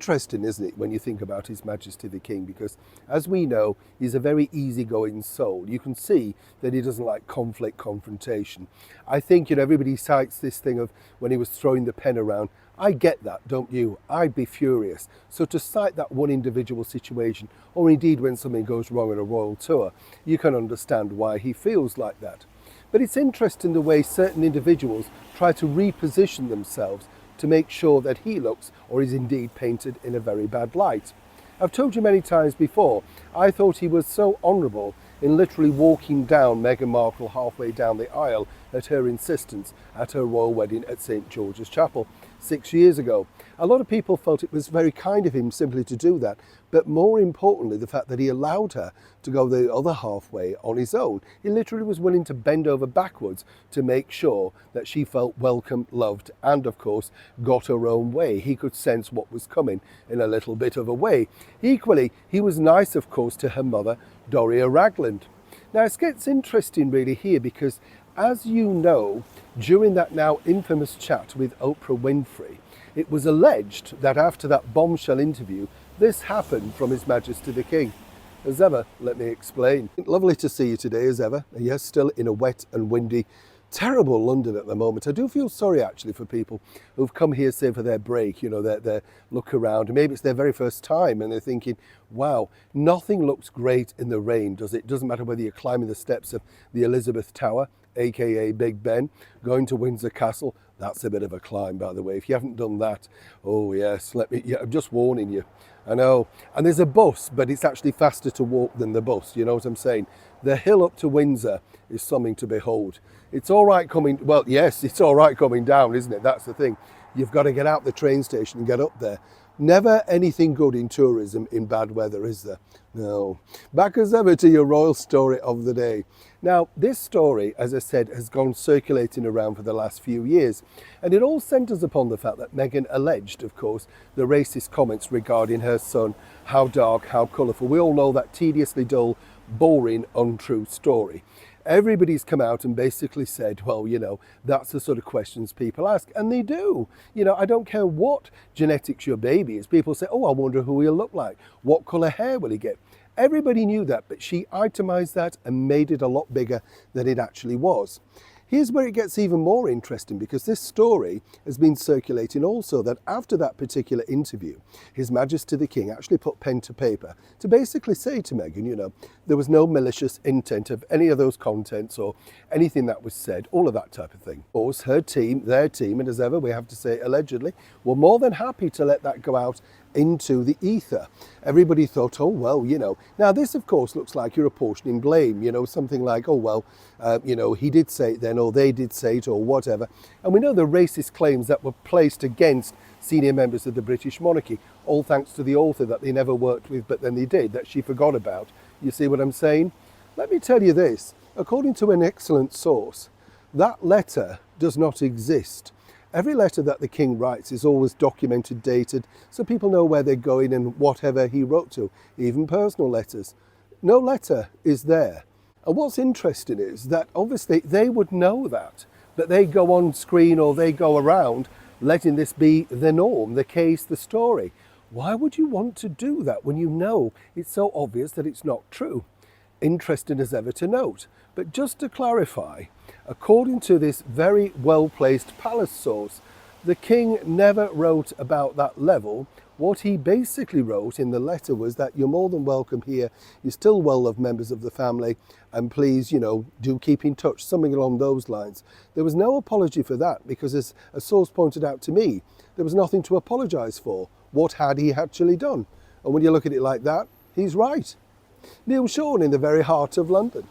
interesting, isn't it, when you think about His Majesty the King, because as we know, he's a very easygoing soul. You can see that he doesn't like conflict, confrontation. I think, everybody cites this thing of when he was throwing the pen around. I get that, don't you? I'd be furious. So to cite that one individual situation, or indeed when something goes wrong on a royal tour, you can understand why he feels like that. But it's interesting the way certain individuals try to reposition themselves to make sure that he looks or is indeed painted in a very bad light. I've told you many times before, I thought he was so honourable in literally walking down Meghan Markle halfway down the aisle at her insistence at her royal wedding at St George's Chapel 6 years ago. A lot of people felt it was very kind of him simply to do that, but more importantly the fact that he allowed her to go the other halfway on his own. He literally was willing to bend over backwards to make sure that she felt welcome, loved, and of course got her own way. He could sense what was coming in a little bit of a way. Equally, he was nice of course to her mother, Doria Ragland. Now it gets interesting really here because, as you know, during that now infamous chat with Oprah Winfrey, it was alleged that after that bombshell interview, this happened from His Majesty the King. As ever, let me explain. Lovely to see you today as ever. Yes, still in a wet and windy, terrible London at the moment. I do feel sorry actually for people who've come here, say, for their break, their look around. Maybe it's their very first time and they're thinking, wow, nothing looks great in the rain, does it? Doesn't matter whether you're climbing the steps of the Elizabeth Tower, aka Big Ben, going to Windsor Castle. That's a bit of a climb, by the way. If you haven't done that, oh yes, I'm just warning you. I know. And there's a bus, but it's actually faster to walk than the bus. You know what I'm saying? The hill up to Windsor is something to behold. It's all right coming, well, yes, it's all right coming down, isn't it? That's the thing. You've got to get out the train station and get up there. Never anything good in tourism in bad weather, is there? No. Back as ever to your royal story of the day. Now, this story, as I said, has gone circulating around for the last few years, and it all centres upon the fact that Meghan alleged, of course, the racist comments regarding her son, how dark, how colourful. We all know that tediously dull, boring, untrue story. Everybody's come out and basically said, well, that's the sort of questions people ask. And they do. I don't care what genetics your baby is. People say, oh, I wonder who he'll look like. What colour hair will he get? Everybody knew that, but she itemised that and made it a lot bigger than it actually was. Here's where it gets even more interesting, because this story has been circulating also that after that particular interview, His Majesty the King actually put pen to paper to basically say to Meghan, there was no malicious intent of any of those contents or anything that was said, all of that type of thing. Of course, her team, their team, and as ever, we have to say allegedly, were more than happy to let that go out into the ether. Everybody thought, oh, well, Now, this, of course, looks like you're apportioning blame, something like, oh, well, he did say it then, or they did say it, or whatever. And we know the racist claims that were placed against senior members of the British monarchy, all thanks to the author that they never worked with, but then they did, that she forgot about. You see what I'm saying? Let me tell you this. According to an excellent source, that letter does not exist. Every letter that the King writes is always documented, dated, so people know where they're going and whatever he wrote to, even personal letters. No letter is there. And what's interesting is that obviously they would know that, but they go on screen or they go around letting this be the norm, the case, the story. Why would you want to do that when you know it's so obvious that it's not true? Interesting as ever to note. But just to clarify, according to this very well-placed palace source, the King never wrote about that level. What he basically wrote in the letter was that you're more than welcome here, you're still well-loved members of the family, and please, do keep in touch, something along those lines. There was no apology for that, because as a source pointed out to me, there was nothing to apologise for. What had he actually done? And when you look at it like that, he's right. Neil Sean in the very heart of London.